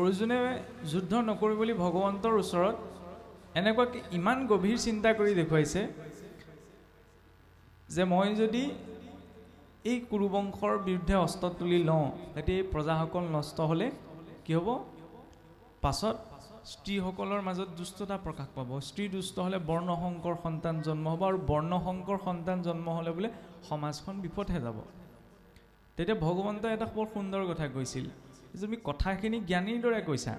অৰ্জুনে যুদ্ধ নকৰি বুলি ভগৱন্তৰ ওচৰত এনেকুৱা ইমান গভীৰ চিন্তা কৰি দেখুৱাইছে যে মই যদি এই কুৰুবংশৰ বিৰুদ্ধে অস্ত্ৰ তুলি লওঁ তেতিয়া এই প্ৰজাসকল নষ্ট হ'লে কি হ'ব পাছত স্ত্ৰীসকলৰ মাজত দুষ্টতা প্ৰকাশ পাব স্ত্ৰী দুষ্ট হ'লে বৰ্ণসংকৰ সন্তান জন্ম হ'ব আৰু বৰ্ণসংকৰ সন্তান জন্ম হ'লে বোলে সমাজখন বিপথে যাব তেতিয়া ভগৱন্তই এটা বৰ সুন্দৰ কথা কৈছিল যে তুমি কথাখিনি জ্ঞানীৰ দৰে কৈছা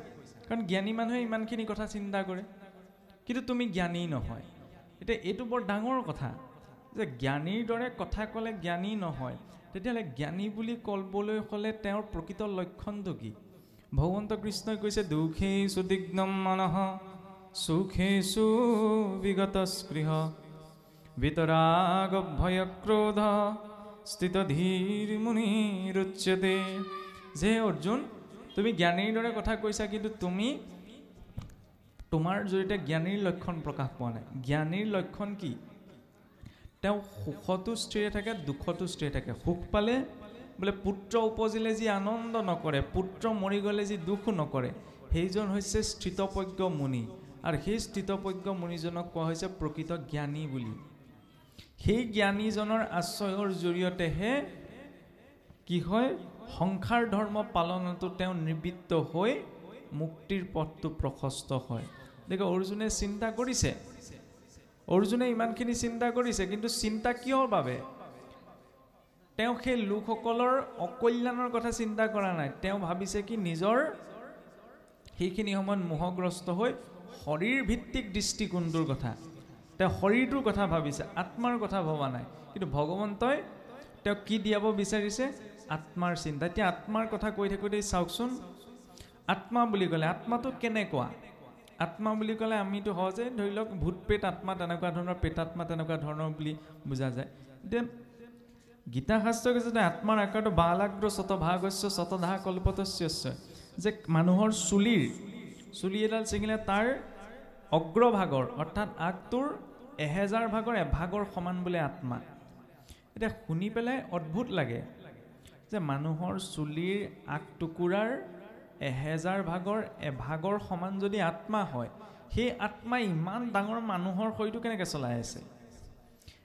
কাৰণ জ্ঞানী মানুহে ইমানখিনি কথা চিন্তা কৰে কিন্তু তুমি জ্ঞানী নহয় এতিয়া এইটো বৰ ডাঙৰ কথা যে জ্ঞানীৰ দৰে কথা ক'লে জ্ঞানী নহয় তেতিয়াহ'লে জ্ঞানী বুলি ক'বলৈ হ'লে তেওঁৰ প্ৰকৃত লক্ষণটো কি ভগৱন্ত কৃষ্ণই কৈছে দুখেষু দিগ্নম মনঃ সুখেষু বিগত স্পৃহ বিতৰাগ ভয় ক্ৰোধ স্থিত ধীৰ মুনিৰুচ্যতে যে অৰ্জুন তুমি জ্ঞানীৰ দৰে কথা কৈছা কিন্তু তুমি তোমাৰ জৰিয়তে জ্ঞানীৰ লক্ষণ প্ৰকাশ পোৱা নাই জ্ঞানীৰ লক্ষণ কি তেওঁ সুখতো স্থিৰ থাকে দুখতো স্থিৰ থাকে সুখ পালে বোলে পুত্ৰ উপজিলে যি আনন্দ নকৰে পুত্ৰ মৰি গ'লে যি দুখ নকৰে সেইজন হৈছে স্থিতপজ্ঞ মুনি আৰু সেই স্থিতপজ্ঞ মুনিজনক কোৱা হৈছে প্ৰকৃত জ্ঞানী বুলি সেই জ্ঞানীজনৰ আশ্ৰয়ৰ জৰিয়তেহে কি হয় সংসাৰ ধৰ্ম পালনতো তেওঁ নিবৃত্ত হৈ মুক্তিৰ পথটো প্ৰশস্ত হয় দেখো অৰ্জুনে চিন্তা কৰিছে অৰ্জুনে ইমানখিনি চিন্তা কৰিছে কিন্তু চিন্তা কিহৰ বাবে তেওঁ সেই লোকসকলৰ অকল্যাণৰ কথা চিন্তা কৰা নাই তেওঁ ভাবিছে কি নিজৰ সেইখিনি সময়ত মোহগ্ৰস্ত হৈ শৰীৰ ভিত্তিক দৃষ্টিকোণটোৰ কথা তেওঁ শৰীৰটোৰ কথা ভাবিছে আত্মাৰ কথা ভবা নাই কিন্তু ভগৱন্তই তেওঁ কি দিয়াব বিচাৰিছে আত্মাৰ চিন্তা এতিয়া আত্মাৰ কথা কৈ থাকোঁতে চাওকচোন আত্মা বুলি ক'লে আত্মাটো কেনেকুৱা আত্মা বুলি ক'লে আমিতো সহজে ধৰি লওক ভূত প্ৰেত আত্মা তেনেকুৱা ধৰণৰ প্ৰেতাত্মা তেনেকুৱা ধৰণৰ বুলি বুজা যায় এতিয়া গীতা শাস্ত্ৰ কৈছে যে আত্মাৰ আকাৰটো বালাগ্ৰ শতভাগস্য শতধা কল্পতস্য যে মানুহৰ চুলি এডাল ছিঙিলে তাৰ অগ্ৰভাগৰ অৰ্থাৎ আগটোৰ 1000 ভাগৰ এভাগৰ সমান বোলে আত্মা এতিয়া শুনি পেলাই অদ্ভুত লাগে যে মানুহৰ চুলিৰ আগ টুকুৰাৰ 1000 ভাগৰ এভাগৰ সমান যদি আত্মা হয় সেই আত্মা ইমান ডাঙৰ মানুহৰ শৰীৰটো কেনেকৈ চলাই আছে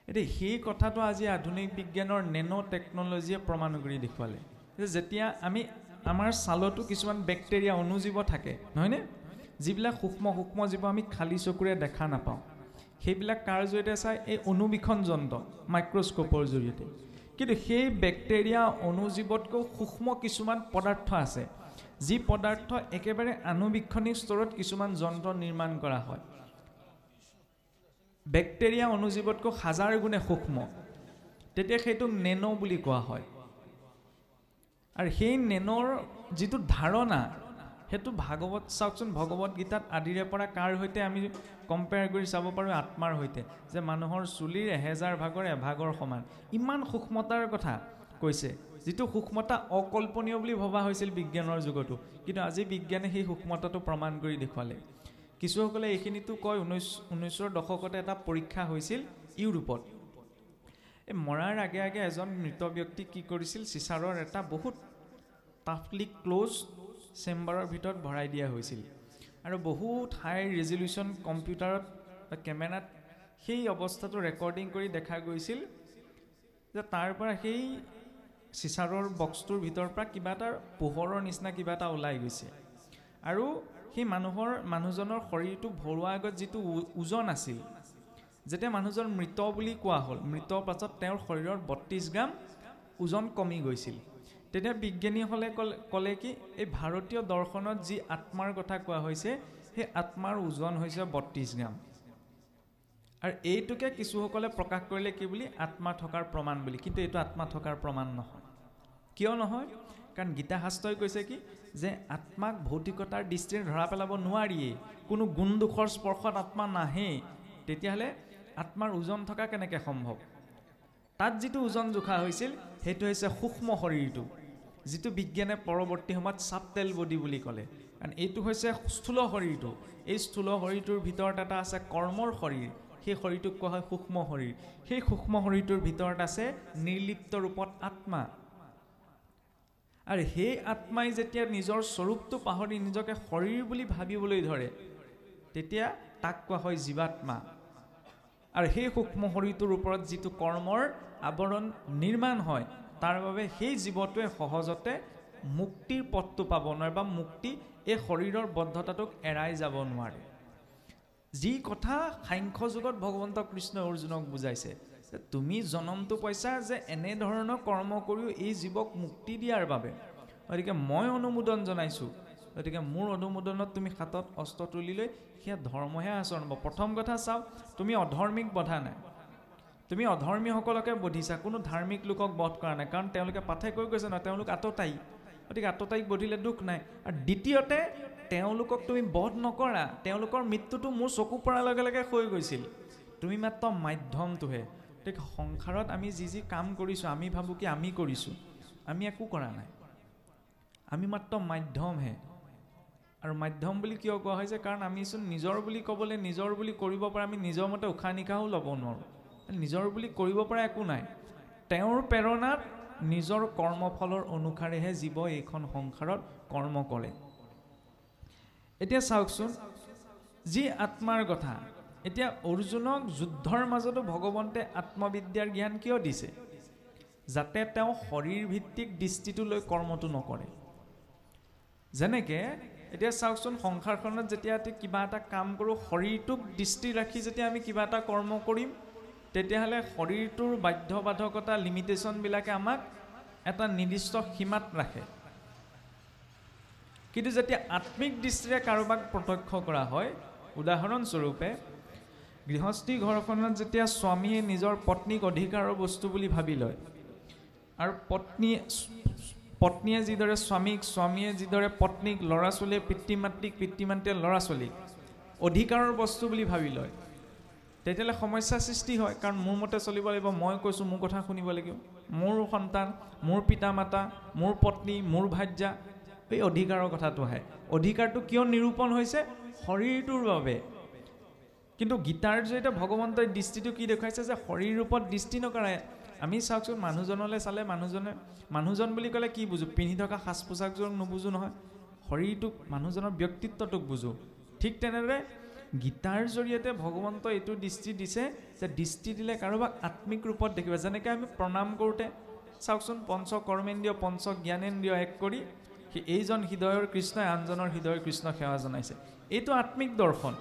এতিয়া সেই কথাটো আজি আধুনিক বিজ্ঞানৰ নেনো টেকন'লজিয়ে প্ৰমাণ কৰি দেখুৱালে যে যেতিয়া আমি আমাৰ ছালতো কিছুমান বেক্টেৰিয়া অণুজীৱ থাকে নহয়নে যিবিলাক সূক্ষ্ম জীৱ আমি খালী চকুৰে দেখা নাপাওঁ সেইবিলাক কাৰ জৰিয়তে চাই এই অণুবীক্ষণ যন্ত্ৰ মাইক্ৰস্কোপৰ জৰিয়তে কিন্তু সেই বেক্টেৰিয়া অণুজীৱতকৈ সূক্ষ্ম কিছুমান পদাৰ্থ আছে যি পদাৰ্থ একেবাৰে আণুবীক্ষণিক স্তৰত কিছুমান যন্ত্ৰ নিৰ্মাণ কৰা হয় বেক্টেৰিয়া অণুজীৱতকৈ 1000 গুণে সূক্ষ্ম তেতিয়া সেইটো নেনো বুলি কোৱা হয় আৰু সেই নেনৰ যিটো ধাৰণা সেইটো ভাগৱত চাওকচোন ভগৱত গীতাত আদিৰে পৰা কাৰ সৈতে আমি কম্পেয়াৰ কৰি চাব পাৰোঁ আত্মাৰ সৈতে যে মানুহৰ চুলিৰ 1000 ভাগৰ এভাগৰ সমান ইমান সূক্ষ্মতাৰ কথা কৈছে যিটো সূক্ষ্মতা অকল্পনীয় বুলি ভবা হৈছিল বিজ্ঞানৰ যুগতো কিন্তু আজি বিজ্ঞানে সেই সূক্ষ্মতাটো প্ৰমাণ কৰি দেখুৱালে কিছুসকলে এইখিনিতো কয় 19ৰ দশকতে এটা পৰীক্ষা হৈছিল ইউৰোপত এই মৰাৰ আগে আগে এজন মৃত ব্যক্তি কি কৰিছিল চিচাৰৰ এটা বহুত টাফলি ক্লোজ চেম্বাৰৰ ভিতৰত ভৰাই দিয়া হৈছিল আৰু বহুত হাই ৰেজলিউশ্যন কম্পিউটাৰত বা কেমেৰাত সেই অৱস্থাটো ৰেকৰ্ডিং কৰি দেখা গৈছিল যে তাৰ পৰা সেই চিচাৰৰ বক্সটোৰ ভিতৰৰ পৰা কিবা এটা পোহৰৰ নিচিনা কিবা এটা ওলাই গৈছে আৰু সেই মানুহজনৰ শৰীৰটো ভৰোৱাৰ আগত যিটো ওজন আছিল যেতিয়া মানুহজন মৃত বুলি কোৱা হ'ল মৃতৰ পাছত তেওঁৰ শৰীৰৰ 32 গ্ৰাম ওজন কমি গৈছিল তেতিয়া বিজ্ঞানীসকলে ক'লে কি এই ভাৰতীয় দৰ্শনত যি আত্মাৰ কথা কোৱা হৈছে সেই আত্মাৰ ওজন হৈছে 32 গ্ৰাম আৰু এইটোকে কিছুসকলে প্ৰকাশ কৰিলে কি বুলি আত্মা থকাৰ প্ৰমাণ বুলি কিন্তু এইটো আত্মা থকাৰ প্ৰমাণ নহয় কিয় নহয় কাৰণ গীতা শাস্ত্ৰই কৈছে কি যে আত্মাক ভৌতিকতাৰ দৃষ্টিৰে ধৰা পেলাব নোৱাৰিয়ে কোনো গুণ দুখৰ স্পৰ্শত আত্মা নাহে তেতিয়াহ'লে আত্মাৰ ওজন থকা কেনেকৈ সম্ভৱ তাত যিটো ওজন জোখা হৈছিল সেইটো হৈছে সূক্ষ্ম শৰীৰটো যিটো বিজ্ঞানে পৰৱৰ্তী সময়ত সাবটেল বডি বুলি ক'লে কাৰণ এইটো হৈছে স্থূল শৰীৰটো এই স্থূল শৰীৰটোৰ ভিতৰত এটা আছে কৰ্মৰ শৰীৰ সেই শৰীৰটোক কোৱা হয় সূক্ষ্ম শৰীৰ সেই সূক্ষ্ম শৰীৰটোৰ ভিতৰত আছে নিৰ্লিপ্ত ৰূপত আত্মা আৰু সেই আত্মাই যেতিয়া নিজৰ স্বৰূপটো পাহৰি নিজকে শৰীৰ বুলি ভাবিবলৈ ধৰে তেতিয়া তাক কোৱা হয় জীৱাত্মা। আৰু সেই সূক্ষ্ম শৰীৰটোৰ ওপৰত যিটো কৰ্মৰ আৱৰণ নিৰ্মাণ হয় তাৰ বাবে সেই জীৱটোৱে সহজতে মুক্তিৰ পথটো পাব নোৱাৰে বা মুক্তি এই শৰীৰৰ বদ্ধতাটোক এৰাই যাব নোৱাৰে। যি কথা সাংখ্য যুগত ভগৱন্ত কৃষ্ণ অৰ্জুনক বুজাইছে যে তুমি জনমটো পাইছা যে এনেধৰণৰ কৰ্ম কৰিও এই জীৱক মুক্তি দিয়াৰ বাবে, গতিকে মই অনুমোদন জনাইছোঁ, গতিকে মোৰ অনুমোদনত তুমি হাতত অস্ত্ৰ তুলি লৈ সেয়া ধৰ্মহে আচৰণ হ'ব। প্ৰথম কথা চাওক, তুমি অধৰ্মীক বধা নাই, তুমি অধৰ্মীসকলকে বধিছা, কোনো ধাৰ্মিক লোকক বধ কৰা নাই, কাৰণ তেওঁলোকে পাঠে কৈ গৈছে নহয় তেওঁলোক আততায়ী, গতিকে আততায়ীক বধিলে দুখ নাই। আৰু দ্বিতীয়তে তেওঁলোকক তুমি বধ নকৰা, তেওঁলোকৰ মৃত্যুটো মোৰ চকু পৰাৰ লগে লগে হৈ গৈছিল, তুমি মাত্ৰ মাধ্যমটোহে। গতিকে সংসাৰত আমি যি যি কাম কৰিছোঁ আমি ভাবোঁ কি আমি কৰিছোঁ, আমি একো কৰা নাই, আমি মাত্ৰ মাধ্যমহে। আৰু মাধ্যম বুলি কিয় কোৱা হৈছে, কাৰণ আমিচোন নিজৰ বুলি ক'বলৈ, নিজৰ বুলি কৰিব পৰা আমি নিজৰ মতে উশাহ নিশাহো ল'ব নোৱাৰোঁ, নিজৰ বুলি কৰিব পৰা একো নাই। তেওঁৰ প্ৰেৰণাত নিজৰ কৰ্মফলৰ অনুসাৰেহে জীৱ এইখন সংসাৰত কৰ্ম কৰে। এতিয়া চাওকচোন, যি আত্মাৰ কথা, এতিয়া অৰ্জুনক যুদ্ধৰ মাজতো ভগৱন্তে আত্মবিদ্যাৰ জ্ঞান কিয় দিছে, যাতে তেওঁ শৰীৰ ভিত্তিক দৃষ্টিটো লৈ কৰ্মটো নকৰে। যেনেকৈ এতিয়া চাওকচোন, সংসাৰখনত যেতিয়া কিবা এটা কাম কৰোঁ শৰীৰটোক দৃষ্টি ৰাখি যেতিয়া আমি কিবা এটা কৰ্ম কৰিম তেতিয়াহ'লে শৰীৰটোৰ বাধ্যবাধকতা লিমিটেশ্যনবিলাকে আমাক এটা নিৰ্দিষ্ট সীমাত ৰাখে। কিন্তু যেতিয়া আত্মিক দৃষ্টিৰে কাৰোবাক প্ৰত্যক্ষ কৰা হয়, উদাহৰণস্বৰূপে গৃহস্থী ঘৰখনত যেতিয়া স্বামীয়ে নিজৰ পত্নীক অধিকাৰৰ বস্তু বুলি ভাবি লয় আৰু পত্নীয়ে যিদৰে স্বামীক, স্বামীয়ে যিদৰে পত্নীক, ল'ৰা ছোৱালীয়ে পিতৃ মাতৃক, পিতৃ মাতৃয়ে ল'ৰা ছোৱালীক অধিকাৰৰ বস্তু বুলি ভাবি লয়, তেতিয়াহ'লে সমস্যাৰ সৃষ্টি হয়। কাৰণ মোৰ মতে চলিব লাগিব, মই কৈছোঁ মোৰ কথা শুনিব লাগিব, মোৰ সন্তান, মোৰ পিতা মাতা, মোৰ পত্নী, মোৰ ভাৰ্যা, এই অধিকাৰৰ কথাটো আহে। অধিকাৰটো কিয় নিৰূপণ হৈছে, শৰীৰটোৰ বাবে। কিন্তু গীতাৰ জৰিয়তে ভগৱন্তই দৃষ্টিটো কি দেখুৱাইছে, যে শৰীৰ ৰূপত দৃষ্টি নকৰে। আমি চাওকচোন, মানুহজনলৈ চালে মানুহজন বুলি ক'লে কি বুজোঁ, পিন্ধি থকা সাজ পোছাকযোৰক নুবুজোঁ নহয়, শৰীৰটোক, মানুহজনৰ ব্যক্তিত্বটোক বুজোঁ। ঠিক তেনেদৰে গীতাৰ জৰিয়তে ভগৱন্তই এইটো দৃষ্টি দিছে যে দৃষ্টি দিলে কাৰোবাক আত্মিক ৰূপত দেখিব। যেনেকৈ আমি প্ৰণাম কৰোঁতে চাওকচোন, পঞ্চ কৰ্মেন্দ্ৰিয় পঞ্চ জ্ঞানেন্দ্ৰিয় এক কৰি এইজন হৃদয়ৰ কৃষ্ণই আনজনৰ হৃদয়ৰ কৃষ্ণক সেৱা জনাইছে, এইটো আত্মিক দৰ্শন।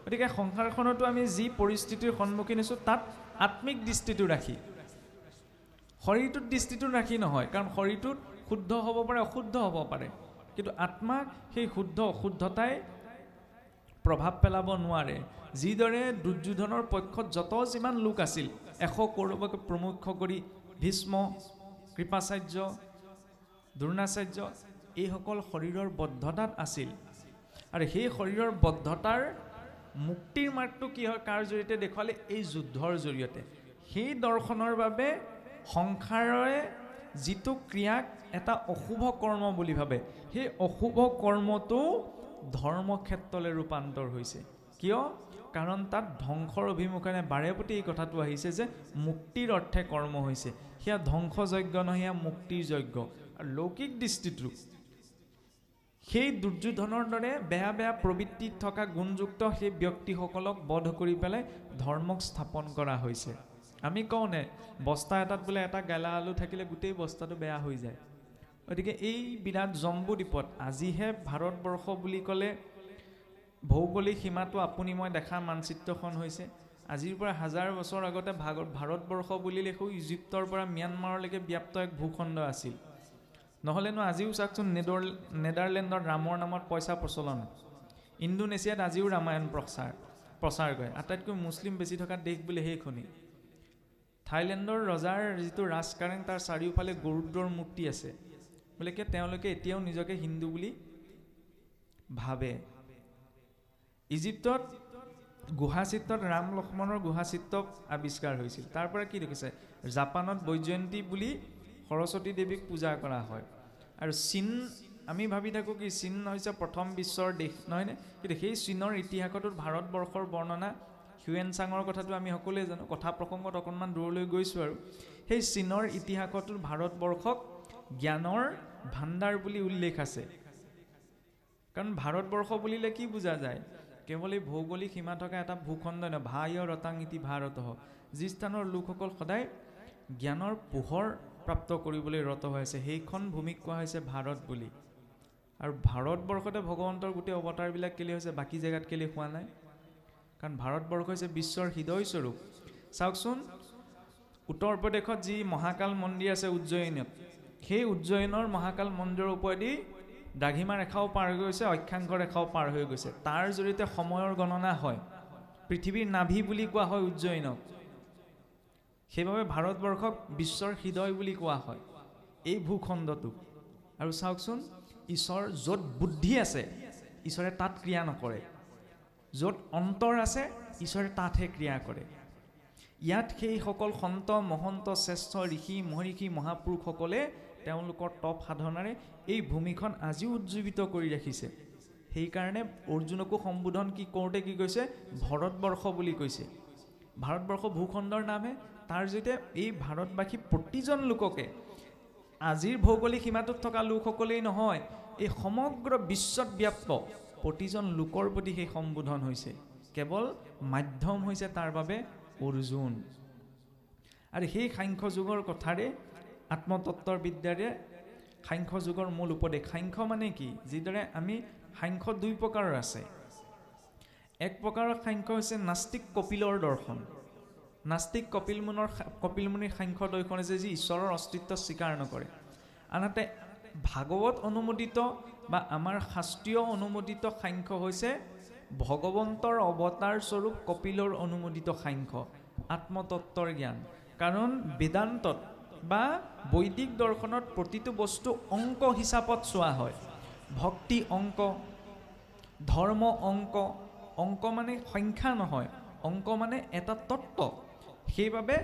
গতিকে সংসাৰখনতো আমি যি পৰিস্থিতিৰ সন্মুখীন হৈছোঁ তাত আত্মিক দৃষ্টিটো ৰাখি, শৰীৰটোত দৃষ্টিটো ৰাখি নহয়, কাৰণ শৰীৰটোত শুদ্ধ হ'ব পাৰে, অশুদ্ধ হ'ব পাৰে, কিন্তু আত্মাক সেই শুদ্ধ অশুদ্ধতাই প্ৰভাৱ পেলাব নোৱাৰে। যিদৰে দুৰ্যোধনৰ পক্ষত যিমান লোক আছিল, 100 কৌৰৱকে প্ৰমুখ কৰি ভীষ্ম, কৃপাচাৰ্য, দ্ৰোণাচাৰ্য, এইসকল শৰীৰৰ বদ্ধতাত আছিল। আৰু সেই শৰীৰৰ বদ্ধতাৰ মুক্তিৰ মাৰ্গটো কি হয়, কাৰ জৰিয়তে দেখুৱালে, এই যুদ্ধৰ জৰিয়তে। সেই দৰ্শনৰ বাবে সংসাৰে যিটো ক্ৰিয়াক এটা অশুভ কৰ্ম বুলি ভাবে, সেই অশুভ কৰ্মটো ধৰ্মক্ষেত্ৰলৈ ৰূপান্তৰ হৈছে। কিয়? কাৰণ তাত ধ্বংসৰ অভিমুখেৰে বাৰে প্ৰতি এই কথাটো আহিছে যে মুক্তিৰ অৰ্থে কৰ্ম হৈছে, সেয়া ধ্বংসযজ্ঞ নহয়, সেয়া মুক্তিৰ যজ্ঞ। আৰু লৌকিক দৃষ্টিটো সেই দুৰ্যোধনৰ দৰে বেয়া বেয়া প্ৰবৃত্তিত থকা গুণযুক্ত সেই ব্যক্তিসকলক বধ কৰি পেলাই ধৰ্মক স্থাপন কৰা হৈছে। আমি কওঁনে, বস্তা এটাত বোলে এটা গেলা আলু থাকিলে গোটেই বস্তাটো বেয়া হৈ যায়। গতিকে এই বিৰাট জম্বুদ্বীপত আজিহে ভাৰতবৰ্ষ বুলি ক'লে ভৌগোলিক সীমাটো আপুনি মই দেখা মানচিত্ৰখন হৈছে। আজিৰ পৰা 1000 বছৰ আগতে ভাৰতবৰ্ষ বুলিলে সৌ ইজিপ্তৰ পৰা ম্যানমাৰলৈকে ব্যাপ্ত এক ভূখণ্ড আছিল। নহ'লেনো আজিও চাওকচোন, নেদাৰলেণ্ডত ৰামৰ নামত পইচা প্ৰচলন, ইণ্ডোনেছিয়াত আজিও ৰামায়ণ প্ৰচাৰ কৰে, আটাইতকৈ মুছলিম বেছি থকা দেশ বুলি সেইখনেই। থাইলেণ্ডৰ ৰজাৰ যিটো ৰাজকাৰেং, তাৰ চাৰিওফালে গৰুদ্ৰৰ মূৰ্তি আছে, বোলে কি তেওঁলোকে এতিয়াও নিজকে হিন্দু বুলি ভাবে। ইজিপ্তত গুহাচিত্ৰত ৰাম লক্ষ্মণৰ গুহাচিত্ৰ আৱিষ্কাৰ হৈছিল। তাৰ পৰা কি দেখিছে, জাপানত বৈজয়ন্তী বুলি সৰস্বতী দেৱীক পূজা কৰা হয়। আৰু চীন, আমি ভাবি থাকোঁ কি চীন হৈছে প্ৰথম বিশ্বৰ দেশ, নহয়নে? কিন্তু সেই চীনৰ ইতিহাসটোত ভাৰতবৰ্ষৰ বৰ্ণনা, হিউৱেনচাঙৰ কথাটো আমি সকলোৱে জানো, কথা প্ৰসংগত অকণমান দূৰলৈ গৈছোঁ। আৰু সেই চীনৰ ইতিহাসটোত ভাৰতবৰ্ষক জ্ঞানৰ ভাণ্ডাৰ বুলি উল্লেখ আছে। কাৰণ ভাৰতবৰ্ষ বুলিলে কি বুজা যায়? কেৱল এই ভৌগোলিক সীমা থকা এটা ভূখণ্ড নহয়। ভায় ৰতাং ইতি ভাৰত, যি স্থানৰ লোকসকল সদায় জ্ঞানৰ পোহৰ প্ৰাপ্ত কৰিবলৈ ৰত হৈ আছে, সেইখন ভূমিক কোৱা হৈছে ভাৰত বুলি। আৰু ভাৰতবৰ্ষতে ভগৱন্তৰ গোটেই অৱতাৰবিলাক কেলে হৈছে, বাকী জেগাত কেলে হোৱা নাই? কাৰণ ভাৰতবৰ্ষ হৈছে বিশ্বৰ হৃদয় স্বৰূপ। চাওকচোন, উত্তৰ প্ৰদেশত যি মহাকাল মন্দিৰ আছে উজ্জয়িনত, সেই উজ্জয়িনৰ মহাকাল মন্দিৰৰ ওপৰেদি দ্ৰাঘিমা ৰেখাও পাৰ হৈ গৈছে, অক্ষাংশ ৰেখাও পাৰ হৈ গৈছে। তাৰ জৰিয়তে সময়ৰ গণনা হয়। পৃথিৱীৰ নাভি বুলি কোৱা হয় উজ্জয়িনক। সেইবাবে ভাৰতবৰ্ষক বিশ্বৰ হৃদয় বুলি কোৱা হয় এই ভূখণ্ডটোক। আৰু চাওকচোন, ঈশ্বৰ য'ত বুদ্ধি আছে ঈশ্বৰে তাত ক্ৰিয়া নকৰে, য'ত অন্তৰ আছে ঈশ্বৰে তাতহে ক্ৰিয়া কৰে। ইয়াত সেইসকল সন্ত মহন্ত শ্ৰেষ্ঠ ঋষি মহৰ্ষি মহাপুৰুষসকলে তেওঁলোকৰ তপ সাধনাৰে এই ভূমিখন আজিও উজ্জীৱিত কৰি ৰাখিছে। সেইকাৰণে অৰ্জুনকো সম্বোধন কি কৰোঁতে কি কৈছে? ভাৰতবৰ্ষ বুলি কৈছে। ভাৰতবৰ্ষ ভূখণ্ডৰ নামহে। তাৰ জৰিয়তে এই ভাৰতবাসী প্ৰতিজন লোককে, আজিৰ ভৌগোলিক সীমাটোত থকা লোকসকলেই নহয়, এই সমগ্ৰ বিশ্বত ব্যাপ্ত প্ৰতিজন লোকৰ প্ৰতি সেই সম্বোধন হৈছে। কেৱল মাধ্যম হৈছে তাৰ বাবে অৰ্জুন। আৰু সেই সাংখ্য যুগৰ কথাৰে আত্মতত্ত্বৰ বিদ্যাৰে সাংখ্য যুগৰ মূল উপদেশ। সাংখ্য মানে কি? যিদৰে আমি সাংখ্য দুই প্ৰকাৰৰ আছে। এক প্ৰকাৰৰ সাংখ্য হৈছে নাস্তিক কপিলৰ দৰ্শন। নাস্তিক কপিল মুনিৰ সাংখ্য দৰ্শন হৈছে যি ঈশ্বৰৰ অস্তিত্ব স্বীকাৰ নকৰে। আনহাতে ভাগৱত অনুমোদিত বা আমাৰ শাস্ত্ৰীয় অনুমোদিত সাংখ্য হৈছে ভগৱন্তৰ অৱতাৰ স্বৰূপ কপিলৰ অনুমোদিত সাংখ্য, আত্মতত্ত্বৰ জ্ঞান। কাৰণ বেদান্তত বা বৈদিক দৰ্শনত প্ৰতিটো বস্তু অংক হিচাপত চোৱা হয়। ভক্তি অংক, ধৰ্ম অংক। অংক মানে সংখ্যা নহয়, অংক মানে এটা তত্ত্ব। সেইবাবে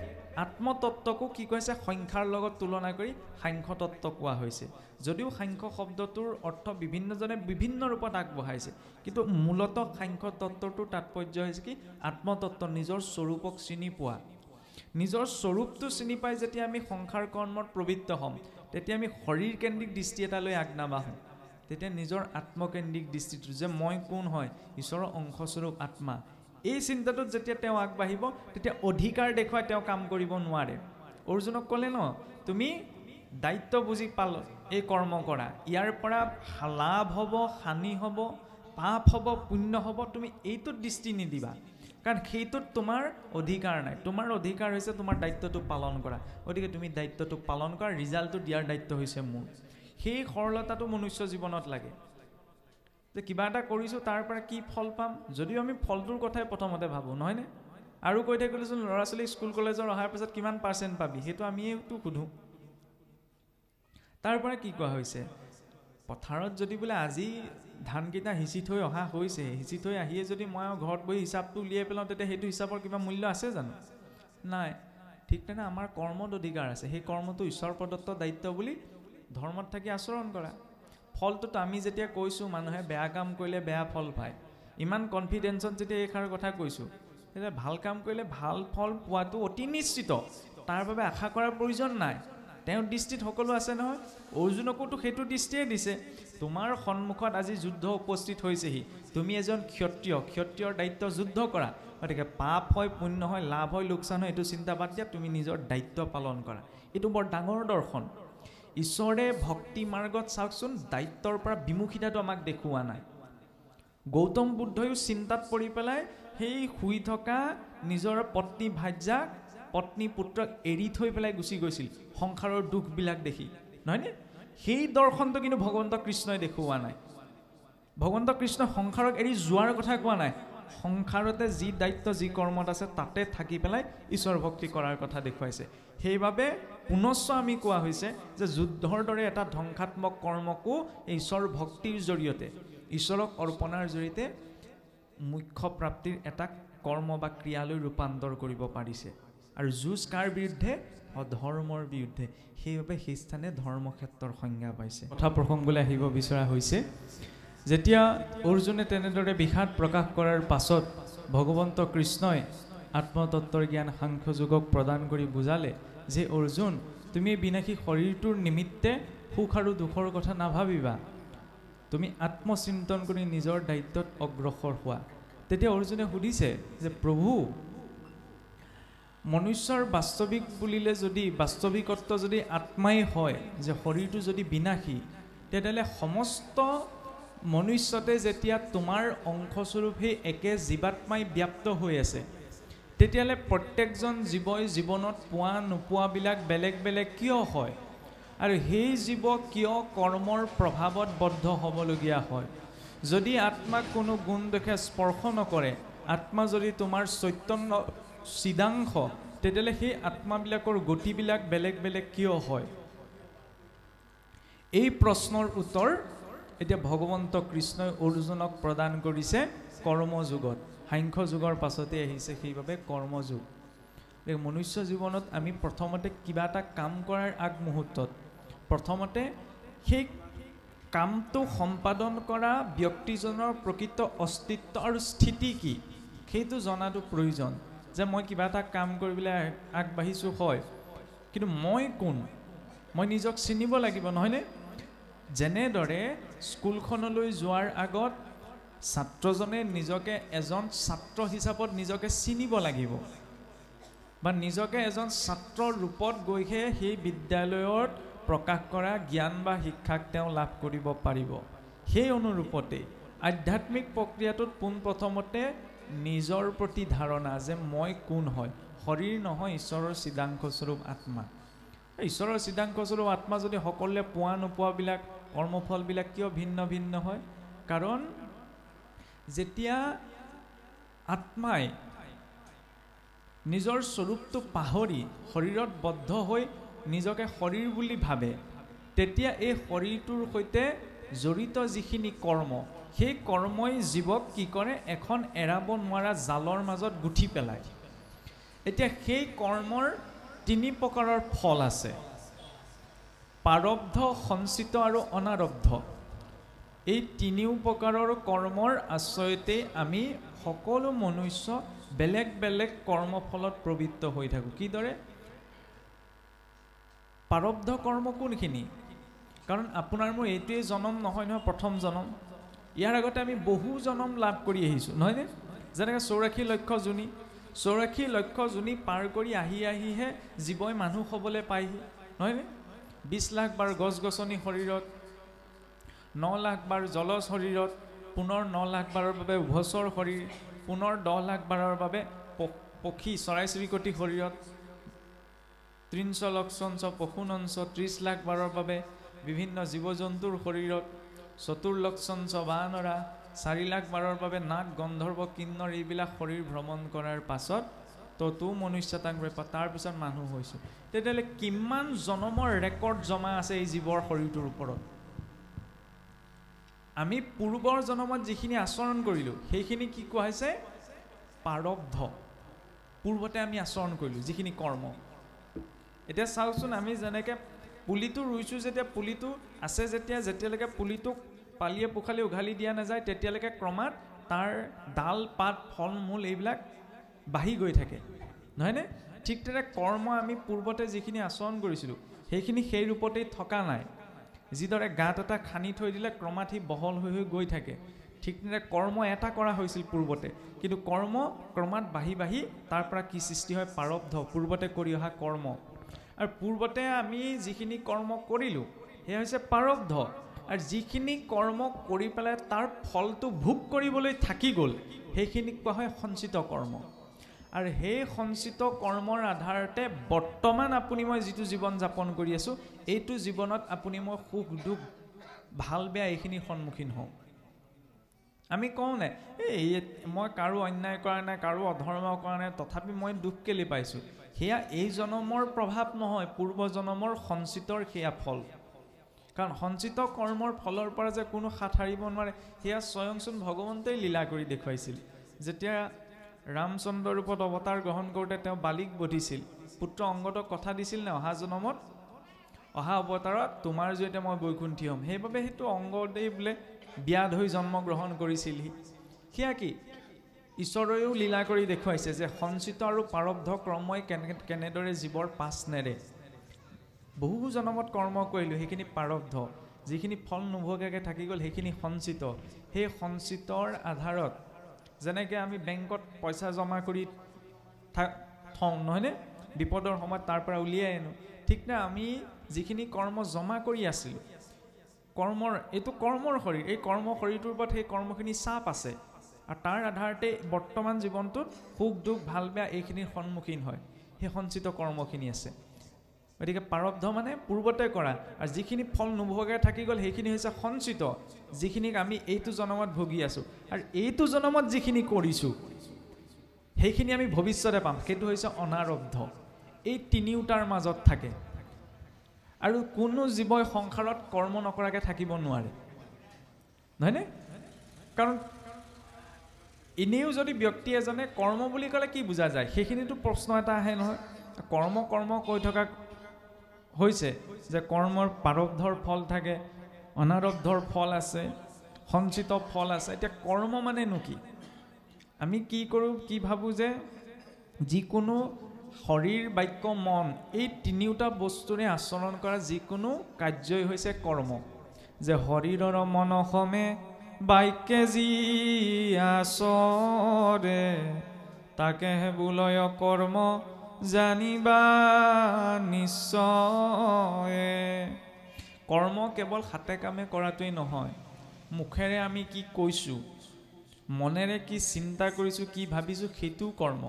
আত্মতত্ত্বকো কি কৈছে? সংখ্যাৰ লগত তুলনা কৰি সাংখ্য তত্ত্ব কোৱা হৈছে। যদিও সাংখ্য শব্দটোৰ অৰ্থ বিভিন্নজনে বিভিন্ন ৰূপত আগবঢ়াইছে, কিন্তু মূলতঃ সাংখ্য তত্ত্বটোৰ তাৎপৰ্য হৈছে কি? আত্মতত্ত্ব, নিজৰ স্বৰূপক চিনি পোৱা। নিজৰ স্বৰূপটো চিনি পাই যেতিয়া আমি সংসাৰ কৰ্মত প্ৰবৃত্ত হ'ম, তেতিয়া আমি শৰীৰকেন্দ্ৰিক দৃষ্টি এটালৈ আগ নাবাঢ়োঁ। তেতিয়া নিজৰ আত্মকেন্দ্ৰিক দৃষ্টিটো যে মই কোন হয়, ঈশ্বৰৰ অংশস্বৰূপ আত্মা, এই চিন্তাটোত যেতিয়া তেওঁ আগবাঢ়িব, তেতিয়া অধিকাৰ দেখুৱাই তেওঁ কাম কৰিব নোৱাৰে। অৰ্জুনক ক'লে ন, তুমি দায়িত্ব বুজি পাল এই কৰ্ম কৰা, ইয়াৰ পৰা লাভ হ'ব, হানি হ'ব, পাপ হ'ব, পুণ্য হ'ব, তুমি এইটোত দৃষ্টি নিদিবা। কাৰণ সেইটোত তোমাৰ অধিকাৰ নাই। তোমাৰ অধিকাৰ হৈছে তোমাৰ দায়িত্বটো পালন কৰা। গতিকে তুমি দায়িত্বটো পালন কৰা, ৰিজাল্টটো দিয়াৰ দায়িত্ব হৈছে মোৰ। সেই সৰলতাটো মনুষ্য জীৱনত লাগে। যে কিবা এটা কৰিছোঁ, তাৰ পৰা কি ফল পাম, যদিও আমি ফলটোৰ কথাই প্ৰথমতে ভাবোঁ, নহয়নে? আৰু কৈ থাকিলেচোন ল'ৰা ছোৱালী স্কুল কলেজৰ অহাৰ পিছত কিমান পাৰ্চেণ্ট পাবি, সেইটো আমিয়েতো সোধোঁ। তাৰ পৰা কি কোৱা হৈছে? পথাৰত যদি বোলে আজি ধানকেইটা সিঁচি থৈ অহা হৈছে, সিঁচি থৈ আহিয়ে যদি মই ঘৰত বহি হিচাপটো উলিয়াই পেলাওঁ, তেতিয়া সেইটো হিচাপৰ কিবা মূল্য আছে জানো? নাই। ঠিক তেনে আমাৰ কৰ্মত অধিকাৰ আছে। সেই কৰ্মটো ঈশ্বৰ প্ৰদত্ত দায়িত্ব বুলি ধৰ্মত থাকি আচৰণ কৰা। ফলটোতো আমি যেতিয়া কৈছোঁ মানুহে বেয়া কাম কৰিলে বেয়া ফল পায়, ইমান কনফিডেঞ্চত যেতিয়া এইষাৰ কথা কৈছোঁ, তেতিয়া ভাল কাম কৰিলে ভাল ফল পোৱাটো অতি নিশ্চিত। তাৰ বাবে আশা কৰাৰ প্ৰয়োজন নাই। তেওঁৰ দৃষ্টিত সকলো আছে নহয়। অৰ্জুনকোতো সেইটো দৃষ্টিয়ে দিছে। তোমাৰ সন্মুখত আজি যুদ্ধ উপস্থিত হৈছেহি, তুমি এজন ক্ষত্ৰিয়, ক্ষত্ৰিয়ৰ দায়িত্ব যুদ্ধ কৰা। গতিকে পাপ হয়, পুণ্য হয়, লাভ হয়, লোকচান হয়, এইটো চিন্তা বাদ দিয়া, তুমি নিজৰ দায়িত্ব পালন কৰা। এইটো বৰ ডাঙৰ দৰ্শন। ঈশ্বৰে ভক্তি মাৰ্গত চাওকচোন দায়িত্বৰ পৰা বিমুখিতাটো আমাক দেখুওৱা নাই। গৌতম বুদ্ধইও চিন্তাত পৰি পেলাই সেই শুই থকা নিজৰ পত্নী ভাৰ্যাক, পত্নী পুত্ৰক এৰি থৈ পেলাই গুচি গৈছিল সংসাৰৰ দুখবিলাক দেখি, নহয়নে? সেই দৰ্শনটো কিন্তু ভগৱন্ত কৃষ্ণই দেখুওৱা নাই। ভগৱন্ত কৃষ্ণ সংসাৰক এৰি যোৱাৰ কথা কোৱা নাই। সংসাৰতে যি দায়িত্ব, যি কৰ্মত আছে তাতে থাকি পেলাই ঈশ্বৰ ভক্তি কৰাৰ কথা দেখুৱাইছে। সেইবাবে পুনশ্চ আমি কোৱা হৈছে যে যুদ্ধৰ দৰে এটা ধ্বংসাত্মক কৰ্মকো ঈশ্বৰ ভক্তিৰ জৰিয়তে, ঈশ্বৰক অৰ্পণাৰ জৰিয়তে মুখ্য প্ৰাপ্তিৰ এটা কৰ্ম বা ক্ৰিয়ালৈ ৰূপান্তৰ কৰিব পাৰিছে। আৰু যুঁজ কাৰ বিৰুদ্ধে? অধৰ্মৰ বিৰুদ্ধে। সেইবাবে সেই স্থানে ধৰ্মক্ষেত্ৰৰ সংজ্ঞা পাইছে। কথা প্ৰসংগলৈ আহিব বিচৰা হৈছে, যেতিয়া অৰ্জুনে তেনেদৰে বিষাদ প্ৰকাশ কৰাৰ পাছত ভগৱন্ত কৃষ্ণই আত্মতত্ত্বৰ জ্ঞান সাংখ্য যোগক প্ৰদান কৰি বুজালে যে অৰ্জুন, তুমি বিনাশী শৰীৰটোৰ নিমিত্তে সুখ আৰু দুখৰ কথা নাভাবিবা, তুমি আত্মচিন্তন কৰি নিজৰ দায়িত্বত অগ্ৰসৰ হোৱা। তেতিয়া অৰ্জুনে সুধিছে যে প্ৰভু, মনুষ্যৰ বাস্তৱিক বুলিলে যদি বাস্তৱিকত্ব যদি আত্মাই হয়, যে শৰীৰটো যদি বিনাশী, তেতিয়াহ'লে সমস্ত মনুষ্যতে যেতিয়া তোমাৰ অংশস্বৰূপ সেই একে জীৱাত্মাই ব্যাপ্ত হৈ আছে, তেতিয়াহ'লে প্ৰত্যেকজন জীৱই জীৱনত পোৱা নোপোৱাবিলাক বেলেগ বেলেগ কিয় হয়, আৰু সেই জীৱ কিয় কৰ্মৰ প্ৰভাৱত বদ্ধ হ'বলগীয়া হয়? যদি আত্মাক কোনো গুণ দেখে স্পৰ্শ নকৰে, আত্মা যদি তোমাৰ চৈতন্য চিদাংশ, তেতিয়াহ'লে সেই আত্মাবিলাকৰ গতিবিলাক বেলেগ বেলেগ কিয় হয়? এই প্ৰশ্নৰ উত্তৰ এতিয়া ভগৱন্ত কৃষ্ণই অৰ্জুনক প্ৰদান কৰিছে কৰ্মযোগত। সাংখ্য যুগৰ পাছতে আহিছে সেইবাবে কৰ্মযোগ। মনুষ্য জীৱনত আমি প্ৰথমতে কিবা এটা কাম কৰাৰ আগমুহূৰ্তত প্ৰথমতে সেই কামটো সম্পাদন কৰা ব্যক্তিজনৰ প্ৰকৃত অস্তিত্ব আৰু স্থিতি কি, সেইটো জনাটো প্ৰয়োজন। যে মই কিবা এটা কাম কৰিবলৈ আগবাঢ়িছোঁ হয়, কিন্তু মই কোন, মই নিজক চিনিব লাগিব, নহয়নে? যেনেদৰে স্কুলখনলৈ যোৱাৰ আগত ছাত্ৰজনে নিজকে এজন ছাত্ৰ হিচাপত নিজকে চিনিব লাগিব, বা নিজকে এজন ছাত্ৰৰ ৰূপত গৈহে সেই বিদ্যালয়ত প্ৰকাশ কৰা জ্ঞান বা শিক্ষাক তেওঁ লাভ কৰিব পাৰিব। সেই অনুৰূপতে আধ্যাত্মিক প্ৰক্ৰিয়াটোত পোনপ্ৰথমতে নিজৰ প্ৰতি ধাৰণা যে মই কোন হয়, শৰীৰ নহয়, ঈশ্বৰৰ চিদাংশস্বৰূপ আত্মা। ঈশ্বৰৰ চিদাংশস্বৰূপ আত্মা যদি সকলোৱে পোৱা নোপোৱাবিলাক কৰ্মফলবিলাক কিয় ভিন্ন ভিন্ন হয়? কাৰণ যেতিয়া আত্মাই নিজৰ স্বৰূপটো পাহৰি শৰীৰত বদ্ধ হৈ নিজকে শৰীৰ বুলি ভাবে, তেতিয়া এই শৰীৰটোৰ সৈতে জড়িত যিখিনি কৰ্ম, সেই কৰ্মই জীৱক কি কৰে? এখন এৰাব নোৱাৰা জালৰ মাজত গুঠি পেলায়। এতিয়া সেই কৰ্মৰ তিনি প্ৰকাৰৰ ফল আছে, প্ৰাৰব্ধ, সঞ্চিত আৰু অনাৰব্ধ। এই তিনিও প্ৰকাৰৰ কৰ্মৰ আশ্ৰয়তে আমি সকলো মনুষ্য বেলেগ বেলেগ কৰ্মফলত প্ৰবৃত্ত হৈ থাকোঁ। কিদৰে? প্ৰাৰব্ধ কৰ্ম কোনখিনি? কাৰণ আপোনাৰ মোৰ এইটোৱেই জনম নহয় নহয়, প্ৰথম জনম। ইয়াৰ আগতে আমি বহু জনম লাভ কৰি আহিছোঁ, নহয়নে? যেনেকৈ 84 লক্ষ যোনি, 84 লক্ষ যোনি পাৰ কৰি আহি আহিহে জীৱই মানুহ হ'বলৈ পায়হি, নহয়নে? 20 লাখ বাৰ গছ গছনি শৰীৰত, 9 লাখ বাৰ জলজ শৰীৰত, পুনৰ 9 লাখ বাৰৰ বাবে উভচৰ শৰীৰ, পুনৰ 10 লাখ বাৰৰ বাবে পক্ষী চৰাই চিৰিকটি শৰীৰত, 30 লক্ষঞ্চ পশুনঞ্চ 30 লাখ বাৰৰ বাবে বিভিন্ন জীৱ জন্তুৰ শৰীৰত, 40 লক্ষঞ্চ বানৰা, 4 লাখ বাৰৰ বাবে নাগ গন্ধৰ্ব কিন্নৰ এইবিলাক শৰীৰ ভ্ৰমণ কৰাৰ পাছত তো মনুষ্যতাং বেপা, তাৰপিছত মানুহ হৈছোঁ। তেতিয়াহ'লে কিমান জনমৰ ৰেকৰ্ড জমা আছে এই জীৱৰ শৰীৰটোৰ ওপৰত? আমি পূৰ্বৰ জনমত যিখিনি আচৰণ কৰিলোঁ সেইখিনি কি কোৱা হৈছে? প্ৰাৰব্ধ। পূৰ্বতে আমি আচৰণ কৰিলোঁ যিখিনি কৰ্ম। এতিয়া চাওকচোন, আমি যেনেকৈ পুলিটো ৰুইছোঁ, যেতিয়া পুলিটো আছে যেতিয়ালৈকে পুলিটোক পালিয়ে পোখালি উঘালি দিয়া নাযায়, তেতিয়ালৈকে ক্ৰমাৎ তাৰ ডাল পাত ফল মূল এইবিলাক বাঢ়ি গৈ থাকে, নহয়নে? ঠিক তেনে কৰ্ম আমি পূৰ্বতে যিখিনি আচৰণ কৰিছিলোঁ সেইখিনি সেই ৰূপতেই থকা নাই। যিদৰে গাঁত এটা খান্দি থৈ দিলে ক্ৰমাৎ সি বহল হৈ হৈ গৈ থাকে, ঠিক তেনে কৰ্ম এটা কৰা হৈছিল পূৰ্বতে, কিন্তু কৰ্ম ক্ৰমাৎ বাঢ়ি বাঢ়ি তাৰ পৰা কি সৃষ্টি হয়? প্ৰাৰব্ধ, পূৰ্বতে কৰি অহা কৰ্ম। আৰু পূৰ্বতে আমি যিখিনি কৰ্ম কৰিলোঁ সেয়া হৈছে প্ৰাৰব্ধ, আৰু যিখিনি কৰ্ম কৰি পেলাই তাৰ ফলটো ভোগ কৰিবলৈ থাকি গ'ল সেইখিনিক কোৱা হয় সঞ্চিত কৰ্ম। আৰু সেই সঞ্চিত কৰ্মৰ আধাৰতে বৰ্তমান আপুনি মই যিটো জীৱন যাপন কৰি আছোঁ, এইটো জীৱনত আপুনি মই সুখ দুখ ভাল বেয়া এইখিনিৰ সন্মুখীন হওঁ। আমি কওঁ নে, এই মই কাৰো অন্যায় কৰা নাই, কাৰো অধৰ্ম কৰা নাই, তথাপি মই দুখ কেলে পাইছোঁ? সেয়া এই জনমৰ প্ৰভাৱ নহয়, পূৰ্ব জনমৰ সঞ্চিতৰ সেয়া ফল। কাৰণ সঞ্চিত কৰ্মৰ ফলৰ পৰা যে কোনো হাত সাৰিব নোৱাৰে, সেয়া স্বয়ংচোন ভগৱন্তই লীলা কৰি দেখুৱাইছিল। যেতিয়া ৰামচন্দ্ৰ ৰূপত অৱতাৰ গ্ৰহণ কৰোঁতে তেওঁ বালিক বধিছিল, পুত্ৰ অংগদক কথা দিছিল নে অহা জনমত, অহা অৱতাৰত তোমাৰ জৰিয়তে মই বৈকুণ্ঠী হ'ম। সেইবাবে সেইটো অংগদেই বোলে ব্যাধ হৈ জন্ম গ্ৰহণ কৰিছিলহি। সেয়া কি? ঈশ্বৰেও লীলা কৰি দেখুৱাইছে যে সঞ্চিত আৰু প্ৰাৰব্ধ কৰ্মই কেনেদৰে জীৱৰ পাছ নেৰে। বহু জনমত কৰ্ম কৰিলোঁ, সেইখিনি প্ৰাৰব্ধ, যিখিনি ফল নোভোগাকৈ থাকি গ'ল সেইখিনি সঞ্চিত। সেই সঞ্চিতৰ আধাৰত যেনেকৈ আমি বেংকত পইচা জমা কৰি থওঁ নহয়নে, বিপদৰ সময়ত তাৰ পৰা উলিয়াই আনো, ঠিক না আমি যিখিনি কৰ্ম জমা কৰি আছিলোঁ, এইটো কৰ্মৰ শৰীৰ, এই কৰ্ম শৰীৰটোৰ ওপৰত সেই কৰ্মখিনি চাপ আছে, আৰু তাৰ আধাৰতে বৰ্তমান জীৱনটোত সুখ দুখ ভাল বেয়া এইখিনিৰ সন্মুখীন হয়, সেই সঞ্চিত কৰ্মখিনি আছে। গতিকে প্ৰাৰব্ধ মানে পূৰ্বতে কৰা, আৰু যিখিনি ফল নোভোগাকৈ থাকি গ'ল সেইখিনি হৈছে সঞ্চিত, যিখিনিক আমি এইটো জনমত ভুগি আছোঁ, আৰু এইটো জনমত যিখিনি কৰিছোঁ সেইখিনি আমি ভৱিষ্যতে পাম, সেইটো হৈছে অনাৰব্ধ। এই তিনিওটাৰ মাজত থাকে। আৰু কোনো জীৱই সংসাৰত কৰ্ম নকৰাকৈ থাকিব নোৱাৰে, নহয়নে? কাৰণ এনেও যদি ব্যক্তি এজনে কৰ্ম বুলি ক'লে কি বুজা যায়, সেইখিনিতো প্ৰশ্ন এটা আহে নহয়। কৰ্ম কৰ্ম কৈ থকা হৈছে যে কৰ্মৰ প্ৰাৰব্ধৰ ফল থাকে, অনাৰব্ধৰ ফল আছে, সঞ্চিত ফল আছে। এতিয়া কৰ্ম মানেনো কি? আমি কি কৰোঁ, কি ভাবোঁ যে যিকোনো শৰীৰ বাক্য মন এই তিনিওটা বস্তুৰে আচৰণ কৰা যিকোনো কাৰ্যই হৈছে কৰ্ম। যে শৰীৰৰ মনসমে বাক্যে যি আচৰে তাকেহে বোলয় কৰ্ম জানিবা নিশ্চয়ে। কৰ্ম কেৱল হাতে কামে কৰাটোৱেই নহয়, মুখেৰে আমি কি কৈছোঁ, মনেৰে কি চিন্তা কৰিছোঁ, কি ভাবিছোঁ, সেইটোও কৰ্ম।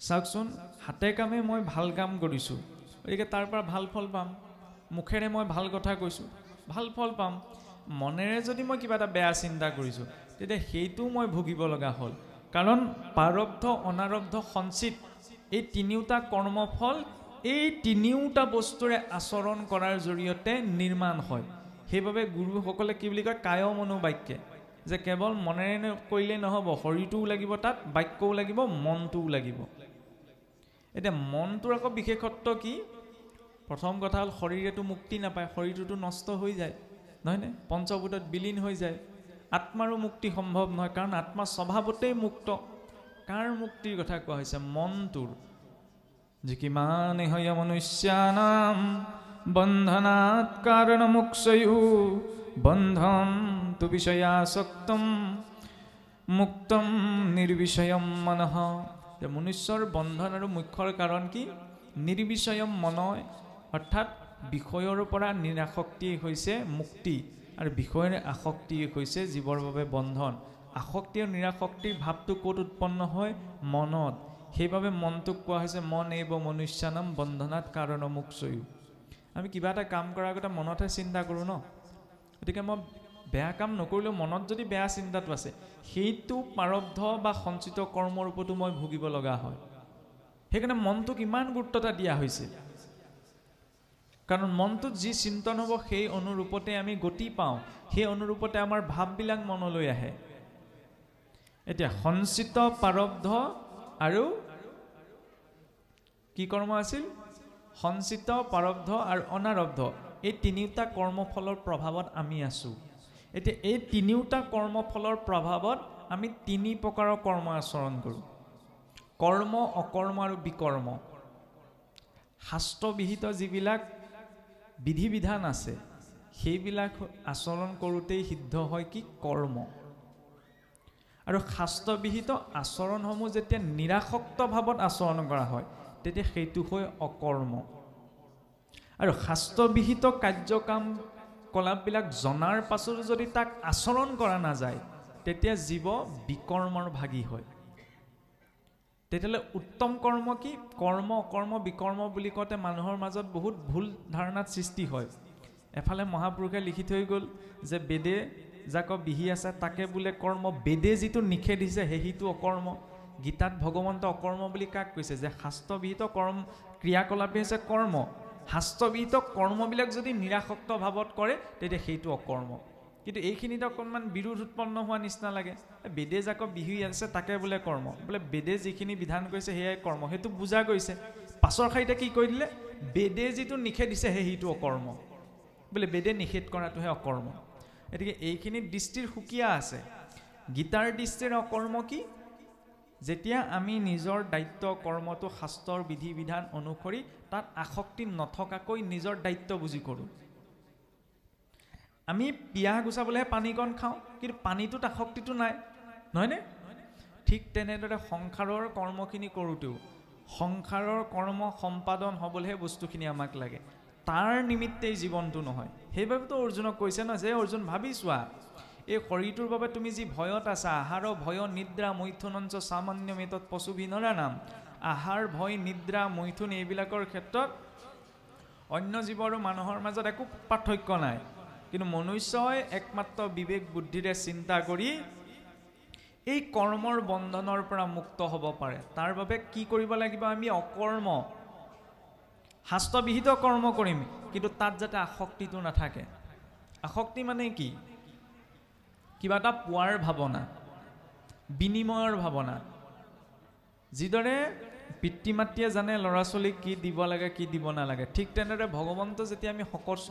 চাওকচোন, হাতে কামে মই ভাল কাম কৰিছোঁ, গতিকে তাৰ পৰা ভাল ফল পাম। মুখেৰে মই ভাল কথা কৈছোঁ, ভাল ফল পাম। মনেৰে যদি মই কিবা এটা বেয়া চিন্তা কৰিছোঁ, তেতিয়া সেইটোও মই ভুগিব লগা হ'ল। কাৰণ প্ৰাৰব্ধ, অনাৰব্ধ, সঞ্চিত এই তিনিওটা কৰ্মফল এই তিনিওটা বস্তুৰে আচৰণ কৰাৰ জৰিয়তে নিৰ্মাণ হয়। সেইবাবে গুৰুসকলে কি বুলি কয়, কায় মনোবাক্যে, যে কেৱল মনেৰে কৰিলেই নহ'ব, শৰীৰটোও লাগিব, তাত বাক্যও লাগিব, মনটোও লাগিব। এতিয়া মনটোৰ আকৌ বিশেষত্ব কি? প্ৰথম কথা হ'ল শৰীৰেতো মুক্তি নাপায়, শৰীৰটোতো নষ্ট হৈ যায়, নহয়নে? পঞ্চভূতত বিলীন হৈ যায়। আত্মাৰো মুক্তি সম্ভৱ নহয়, কাৰণ আত্মা স্বভাৱতেই মুক্ত। কাৰ মুক্তিৰ কথা কোৱা হৈছে? মনটোৰ। যে কিমানে হয় মনুষ্যানাম বন্ধনাৎ কাৰণ মোক্ষয়ো বন্ধন তু বিষয়াসক্তম মুক্তম নিৰ্বিষয়ম মনঃ। যে মনুষ্যৰ বন্ধন আৰু মুখ্যৰ কাৰণ কি? নিৰ্বিষয়ম মনয়, অৰ্থাৎ বিষয়ৰ পৰা নিৰাসক্তি হৈছে মুক্তি, আৰু বিষয়ৰ আসক্তি হৈছে জীৱৰ বাবে বন্ধন। আসক্তি আৰু নিৰাসক্তিৰ ভাৱটো ক'ত উৎপন্ন হয়? মনত। সেইবাবে মনটোক কোৱা হৈছে মন এইব মনুষ্যানাম বন্ধনাৎ কাৰণ মোক্ষয়ো। আমি কিবা এটা কাম কৰাৰ আগতে মনতহে চিন্তা কৰোঁ ন। গতিকে মই বেয়া কাম নকৰিলেও মনত যদি বেয়া চিন্তাটো আছে, সেইটো প্ৰাৰব্ধ বা সঞ্চিত কৰ্মৰ ওপৰতো মই ভুগিব লগা হয়। সেইকাৰণে মনটোক ইমান গুৰুত্ব দিয়া হৈছে, কাৰণ মনটোত যি চিন্তন হ'ব সেই অনুৰূপতে আমি গতি পাওঁ, সেই অনুৰূপতে আমাৰ ভাৱবিলাক মনলৈ আহে। এতিয়া সঞ্চিত, প্ৰাৰব্ধ আৰু কি কৰ্ম আছিল? সঞ্চিত, প্ৰাৰব্ধ আৰু অনাৰব্ধ, এই তিনিওটা কৰ্মফলৰ প্ৰভাৱত আমি আছোঁ। এতিয়া এই তিনিওটা কৰ্মফলৰ প্ৰভাৱত আমি তিনি প্ৰকাৰৰ কৰ্ম আচৰণ কৰোঁ: কৰ্ম, অকৰ্ম আৰু বিকৰ্ম। শাস্ত্ৰবিহিত যিবিলাক বিধি বিধান আছে সেইবিলাক আচৰণ কৰোঁতেই সিদ্ধ হয় কি? কৰ্ম। আৰু শাস্ত্ৰবিহিত আচৰণসমূহ যেতিয়া নিৰাসক্ত ভাৱত আচৰণ কৰা হয় তেতিয়া সেইটো হয় অকৰ্ম। আৰু শাস্ত্ৰবিহিত কাৰ্যকাম কলাপবিলাক জনাৰ পাছতো যদি তাক আচৰণ কৰা নাযায় তেতিয়া জীৱ বিকৰ্মৰ ভাগী হয়। তেতিয়াহ'লে উত্তম কৰ্ম কি? কৰ্ম, অকৰ্ম, বিকৰ্ম বুলি কওঁতে মানুহৰ মাজত বহুত ভুল ধাৰণাত সৃষ্টি হয়। এফালে মহাপুৰুষে লিখি থৈ গ'ল যে বেদে যাক বিহি আছে তাকে বোলে কৰ্ম, বেদে যিটো নিষেধ দিছে সেইটো অকৰ্ম। গীতাত ভগৱন্ত অকৰ্ম বুলি কাক কৈছে? যে শাস্ত্ৰবিহিত কৰ্ম ক্ৰিয়াকলাপেই হৈছে কৰ্ম। শাস্ত্ৰবিহিত কৰ্মবিলাক যদি নিৰাসক্ত ভাৱত কৰে তেতিয়া সেইটো অকৰ্ম। কিন্তু এইখিনিত অকণমান বিৰোধ উৎপন্ন হোৱা নিচিনা লাগে। বেদে যাক বিহি আছে তাকে বোলে কৰ্ম, বোলে বেদে যিখিনি বিধান কৰিছে সেয়াই কৰ্ম, সেইটো বুজা গৈছে। পাছৰ শাৰীতে কি কৈ দিলে? বেদে যিটো নিষেধ দিছে সেইটো অকৰ্ম, বোলে বেদে নিষেধ কৰাটোহে অকৰ্ম। গতিকে এইখিনি দৃষ্টিৰ সুকীয়া আছে। গীতাৰ দৃষ্টিৰ অকৰ্ম কি? যেতিয়া আমি নিজৰ দায়িত্ব কৰ্মটো শাস্ত্ৰৰ বিধি বিধান অনুসৰি তাত আসক্তি নথকাকৈ নিজৰ দায়িত্ব বুজি কৰোঁ। আমি পিয়াহ গুচাবলৈহে পানীকণ খাওঁ, কিন্তু পানীটোত আসক্তিটো নাই, নহয়নে? ঠিক তেনেদৰে সংসাৰৰ কৰ্মখিনি কৰোঁতেও সংসাৰৰ কৰ্ম সম্পাদন হ'বলৈহে বস্তুখিনি আমাক লাগে, তাৰ নিমিত্তেই জীৱনটো নহয়। সেইবাবেতো অৰ্জুনক কৈছে ন, যে অৰ্জুন ভাবি চোৱা, এই শৰীৰটোৰ বাবে তুমি যি ভয়ত আছা, আহাৰ ভয় নিদ্ৰা মৈথুনঞ্চ সামান্য মেতত পশুভিনৰা নাম, আহাৰ ভয় নিদ্ৰা মৈথুন এইবিলাকৰ ক্ষেত্ৰত অন্য জীৱ আৰু মানুহৰ মাজত একো পাৰ্থক্য নাই, কিন্তু মনুষ্যই একমাত্ৰ বিবেক বুদ্ধিৰে চিন্তা কৰি এই কৰ্মৰ বন্ধনৰ পৰা মুক্ত হ'ব পাৰে। তাৰ বাবে কি কৰিব লাগিব? আমি অকৰ্ম শাস্ত্ৰবিহিত কৰ্ম কৰিম, কিন্তু তাত যাতে আসক্তিটো নাথাকে। আসক্তি মানে কি? কিবা এটা পোৱাৰ ভাৱনা, বিনিময়ৰ ভাৱনা। যিদৰে পিতৃ মাতৃয়ে জানে ল'ৰা ছোৱালীক কি দিব লাগে কি দিব নালাগে, ঠিক তেনেদৰে ভগৱন্ত যেতিয়া আমি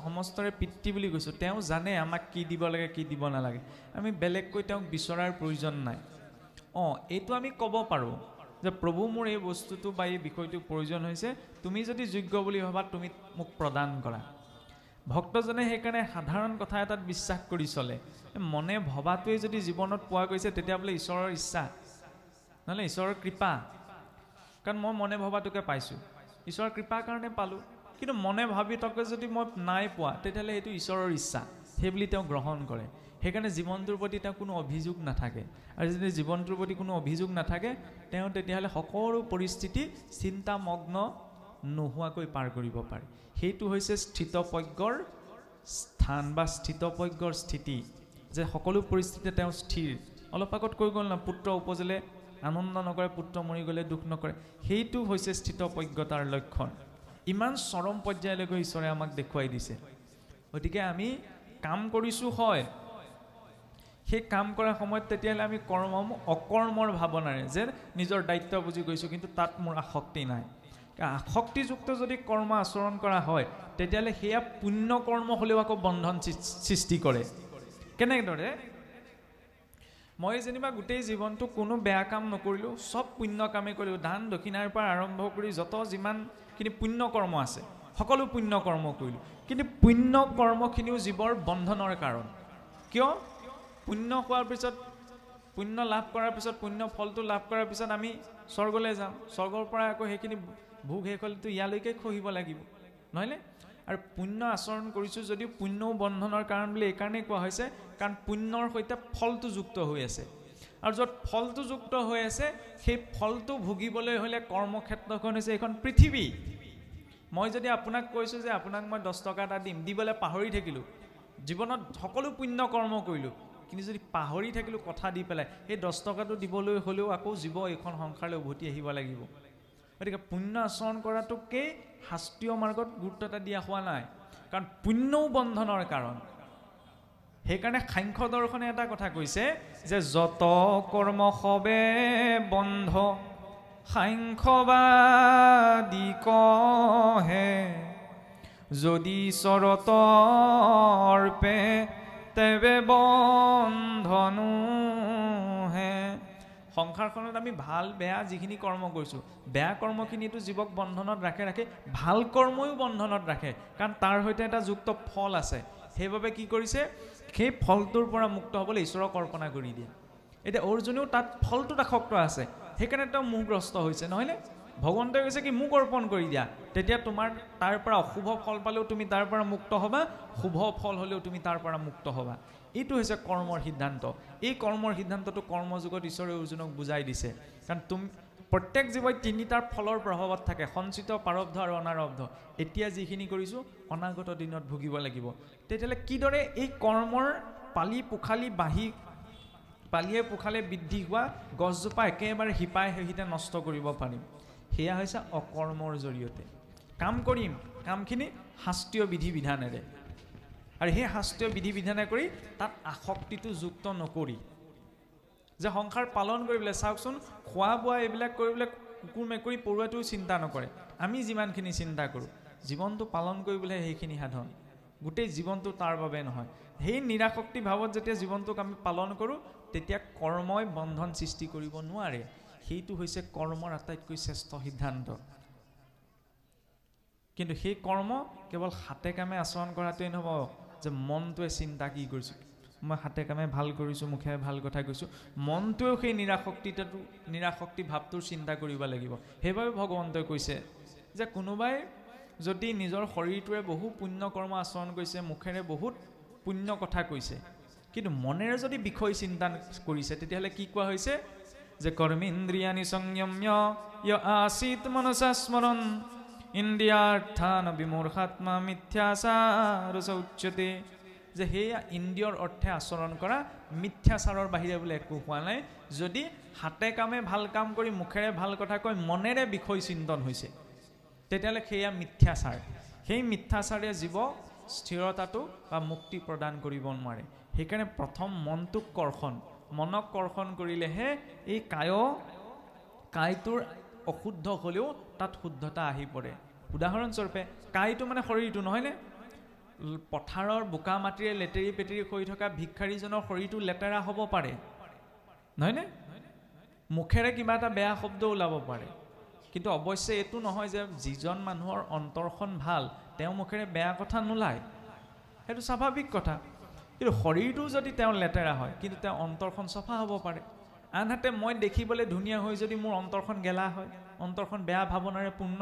সমস্তৰে পিতৃ বুলি কৈছোঁ, তেওঁ জানে আমাক কি দিব লাগে কি দিব নালাগে। আমি বেলেগকৈ তেওঁক বিচৰাৰ প্ৰয়োজন নাই। এইটো আমি ক'ব পাৰোঁ যে প্ৰভু মোৰ এই বস্তুটো বা এই বিষয়টো প্ৰয়োজন হৈছে, তুমি যদি যোগ্য বুলি ভাবা তুমি মোক প্ৰদান কৰা। ভক্তজনে সেইকাৰণে সাধাৰণ কথা এটাত বিশ্বাস কৰি চলে, মনে ভবাটোৱে যদি জীৱনত পোৱা গৈছে তেতিয়া বোলে ঈশ্বৰৰ ইচ্ছা, নহ'লে ঈশ্বৰৰ কৃপা। কাৰণ মই মনে ভবাটোকে পাইছোঁ, ঈশ্বৰৰ কৃপাৰ কাৰণে পালোঁ। কিন্তু মনে ভাবি তকে যদি মই নাই পোৱা, তেতিয়াহ'লে সেইটো ঈশ্বৰৰ ইচ্ছা, সেই বুলি তেওঁ গ্ৰহণ কৰে। সেইকাৰণে জীৱনটোৰ প্ৰতি তেওঁ কোনো অভিযোগ নাথাকে। আৰু যদি জীৱনটোৰ প্ৰতি কোনো অভিযোগ নাথাকে, তেওঁ তেতিয়াহ'লে সকলো পৰিস্থিতি চিন্তামগ্ন নোহোৱাকৈ পাৰ কৰিব পাৰে। সেইটো হৈছে স্থিতপ্ৰজ্ঞৰ স্থান বা স্থিতপ্ৰজ্ঞৰ স্থিতি, যে সকলো পৰিস্থিতিতে তেওঁ স্থিৰ। অলপ আগত কৈ গ'ল না, পুত্ৰ উপজিলে আনন্দ নকৰে, পুত্ৰ মৰি গ'লে দুখ নকৰে। সেইটো হৈছে স্থিতপ্ৰজ্ঞতাৰ লক্ষণ। ইমান চৰম পৰ্যায়লৈকে ঈশ্বৰে আমাক দেখুৱাই দিছে। গতিকে আমি কাম কৰিছোঁ, হয়, সেই কাম কৰাৰ সময়ত তেতিয়াহ'লে আমি অকৰ্মৰ ভাৱনাৰে যে নিজৰ দায়িত্ব বুজি গৈছোঁ, কিন্তু তাত মোৰ আসক্তি নাই। আসক্তিযুক্ত যদি কৰ্ম আচৰণ কৰা হয়, তেতিয়াহ'লে সেয়া পুণ্য কৰ্ম হ'লেও আকৌ বন্ধন সৃষ্টি কৰে। কেনেদৰে? মই যেনিবা গোটেই জীৱনটো কোনো বেয়া কাম নকৰিলোঁ, চব পুণ্য কামেই কৰিলোঁ, দান দক্ষিণাৰ পৰা আৰম্ভ কৰি যত যিমানখিনি পুণ্য কৰ্ম আছে সকলো পুণ্য কৰ্ম কৰিলোঁ, কিন্তু পুণ্য কৰ্মখিনিও জীৱৰ বন্ধনৰ কাৰণ। কিয়? পুণ্য হোৱাৰ পিছত, পুণ্য লাভ কৰাৰ পিছত, পুণ্য ফলটো লাভ কৰাৰ পিছত আমি স্বৰ্গলৈ যাম, স্বৰ্গৰ পৰা আকৌ সেইখিনি ভোগ শেষ হ'লেতো ইয়ালৈকে খহিব লাগিব, নহয়নে? আৰু পুণ্য আচৰণ কৰিছোঁ যদিও পুণ্যও বন্ধনৰ কাৰণ বুলি এইকাৰণেই কোৱা হৈছে, কাৰণ পুণ্যৰ সৈতে ফলটো যুক্ত হৈ আছে। আৰু য'ত ফলটো যুক্ত হৈ আছে, সেই ফলটো ভুগিবলৈ হ'লে কৰ্মক্ষেত্ৰখন হৈছে এইখন পৃথিৱী। মই যদি আপোনাক কৈছোঁ যে আপোনাক মই 10 টকা এটা দিম, দিবলৈ পাহৰি থাকিলোঁ, জীৱনত সকলো পুণ্য কৰ্ম কৰিলোঁ, কিন্তু যদি পাহৰি থাকিলোঁ কথা দি পেলাই, সেই 10 টকাটো দিবলৈ হ'লেও আকৌ জীৱ এইখন সংসাৰলৈ উভতি আহিব লাগিব। গতিকে পুণ্য আচৰণ কৰাটোকেই শাস্ত্ৰীয় মাৰ্গত গুৰুত্ব এটা দিয়া হোৱা নাই, কাৰণ পুণ্যও বন্ধনৰ কাৰণ। সেইকাৰণে সাংখ্য দৰ্শনে এটা কথা কৈছে যে যত কৰ্ম সবে বন্ধ সাংখ্যবাদী কহে, যদি চৰত অৰ্পে তেবে বন্ধনো হে। সংসাৰখনত আমি ভাল বেয়া যিখিনি কৰ্ম কৰিছোঁ, বেয়া কৰ্মখিনিতো জীৱক বন্ধনত ৰাখে, ভাল কৰ্ময়ো বন্ধনত ৰাখে, কাৰণ তাৰ সৈতে এটা যুক্ত ফল আছে। সেইবাবে কি কৰিছে? সেই ফলটোৰ পৰা মুক্ত হ'বলৈ ঈশ্বৰক অৰ্পণা কৰি দিয়ে। এতিয়া অৰ্জুনেও তাত ফলটোত আসক্ত আছে, সেইকাৰণে তেওঁ মোহগ্ৰস্ত হৈছে, নহয়নে? ভগৱন্তই কৈছে কি মোক অৰ্পণ কৰি দিয়া, তেতিয়া তোমাৰ তাৰ পৰা অশুভ ফল পালেও তুমি তাৰ পৰা মুক্ত হ'বা, শুভ ফল হ'লেও তুমি তাৰ পৰা মুক্ত হ'বা। এইটো হৈছে কৰ্মৰ সিদ্ধান্ত। এই কৰ্মৰ সিদ্ধান্তটো কৰ্মযুগত ঈশ্বৰে অৰ্জুনক বুজাই দিছে, কাৰণ প্ৰত্যেক জীৱই তিনিটাৰ ফলৰ প্ৰভাৱত থাকে, সঞ্চিত, প্ৰাৰব্ধ আৰু অনাৰব্ধ। এতিয়া যিখিনি কৰিছোঁ অনাগত দিনত ভুগিব লাগিব। তেতিয়াহ'লে কিদৰে এই কৰ্মৰ পালি পোখালি পালিয়ে পোখালে বৃদ্ধি হোৱা গছজোপা একেবাৰে শিপাই শেহিতে নষ্ট কৰিব পাৰিম? সেয়া হৈছে অকৰ্মৰ জৰিয়তে। কাম কৰিম, কামখিনি শাস্ত্ৰীয় বিধি বিধানেৰে, আৰু সেই শাস্ত্ৰীয় বিধি বিধানে কৰি তাত আসক্তিটো যুক্ত নকৰি, যে সংসাৰ পালন কৰিবলৈ, চাওকচোন, খোৱা বোৱা এইবিলাক কৰিবলৈ কুকুৰ মেকুৰী পৰুৱাটোও চিন্তা নকৰে, আমি যিমানখিনি চিন্তা কৰোঁ। জীৱনটো পালন কৰিবলৈ সেইখিনি সাধন, গোটেই জীৱনটো তাৰ বাবে নহয়। সেই নিৰাসক্তি ভাৱত যেতিয়া জীৱনটোক আমি পালন কৰোঁ, তেতিয়া কৰ্মই বন্ধন সৃষ্টি কৰিব নোৱাৰে। সেইটো হৈছে কৰ্মৰ আটাইতকৈ শ্ৰেষ্ঠ সিদ্ধান্ত কিন্তু সেই কৰ্ম কেৱল হাতে কামে আচৰণ কৰাটোৱে নহ'ব যে মনটোৱে চিন্তা কি কৰিছোঁ মই হাতে কামে ভাল কৰিছোঁ মুখেৰে ভাল কথা কৈছোঁ মনটোৱেও সেই নিৰাশক্তি ভাৱটোৰ চিন্তা কৰিব লাগিব সেইবাবে ভগৱন্তই কৈছে যে কোনোবাই যদি নিজৰ শৰীৰটোৱে বহু পুণ্য কৰ্ম আচৰণ কৰিছে মুখেৰে বহুত পুণ্য কথা কৈছে কিন্তু মনেৰে যদি বিষয় চিন্তা কৰিছে তেতিয়াহ'লে কি কোৱা হৈছে যে কৰ্মেন্দ্ৰিয়ানি সংযম্য য় আসীত মনসা স্মৰণ ইন্দ্ৰিয়াർത്থান বিমূঢ়াত্মা মিথ্যাচাৰস্য উচ্যতে যে সেয়া ইন্দ্ৰিয়ৰ অৰ্থে আচৰণ কৰা মিথ্যাচাৰৰ বাহিৰে বোলে একো হোৱা নাই যদি হাতে কামে ভাল কাম কৰি মুখেৰে ভাল কথা কৈ মনেৰে বিষয় চিন্তন হৈছে তেতিয়াহ'লে সেয়া মিথ্যাচাৰ সেই মিথ্যাচাৰে জীৱক স্থিৰতাটো বা মুক্তি প্ৰদান কৰিব নোৱাৰে সেইকাৰণে প্ৰথম মনটোক মনক কৰ্ষণ কৰিলেহে এই কায়টোৰ অশুদ্ধ হ'লেও তাত শুদ্ধতা আহি পৰে উদাহৰণস্বৰূপে কায়টো মানে শৰীৰটো নহয়নে পথাৰৰ বোকা মাটিৰে লেতেৰি পেতেৰি হৈ থকা ভিক্ষাৰীজনৰ শৰীৰটো লেতেৰা হ'ব পাৰে নহয়নে মুখেৰে কিবা এটা বেয়া শব্দ ওলাব পাৰে কিন্তু অৱশ্যে এইটো নহয় যে যিজন মানুহৰ অন্তৰখন ভাল তেওঁ মুখেৰে বেয়া কথা নোলায় সেইটো স্বাভাৱিক কথা কিন্তু শৰীৰটো যদি তেওঁ লেতেৰা হয় কিন্তু তেওঁ অন্তৰখন চফা হ'ব পাৰে আনহাতে মই দেখিবলৈ ধুনীয়া হৈ যদি মোৰ অন্তৰখন গেলা হয় অন্তৰখন বেয়া ভাৱনাৰে পূৰ্ণ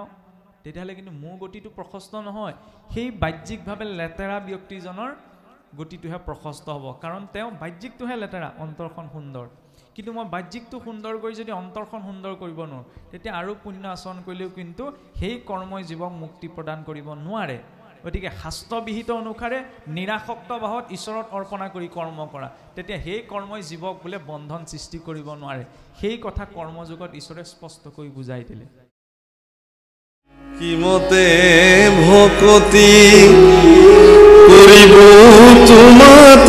তেতিয়াহ'লে কিন্তু মোৰ গতিটো প্ৰশস্ত নহয় সেই বাহ্যিকভাৱে লেতেৰা ব্যক্তিজনৰ গতিটোহে প্ৰশস্ত হ'ব কাৰণ তেওঁ বাহ্যিকটোহে লেতেৰা অন্তৰখন সুন্দৰ কিন্তু মই বাহ্যিকটো সুন্দৰ কৰি যদি অন্তৰখন সুন্দৰ কৰিব নোৱাৰোঁ তেতিয়া আৰু পুণ্য আচৰণ কৰিলেও কিন্তু সেই কৰ্মই জীৱক মুক্তি প্ৰদান কৰিব নোৱাৰে গতিকে শাস্ত্ৰবিহিত অনুসাৰে নিৰাসক্ত ভাৱত ঈশ্বৰত অৰ্পণা কৰি কৰ্ম কৰা তেতিয়া সেই কৰ্মই জীৱক বোলে বন্ধন সৃষ্টি কৰিব নোৱাৰে সেই কথা কৰ্মযোগত ঈশ্বৰে স্পষ্টকৈ বুজাই দিলে কিমতে ভকতি কৰিব তোমাত